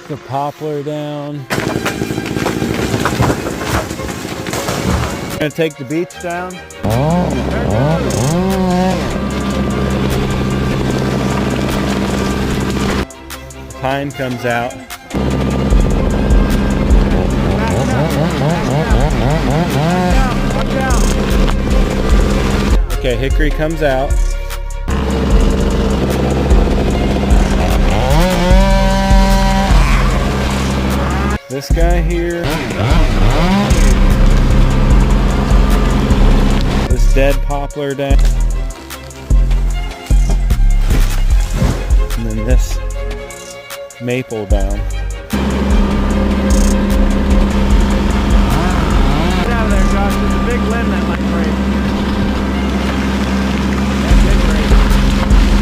the poplar down. Gonna take the beech down. The pine comes out. Okay, hickory comes out. This guy here. This dead poplar down. And then this maple down. Get out of there, Josh. There's a big limb that might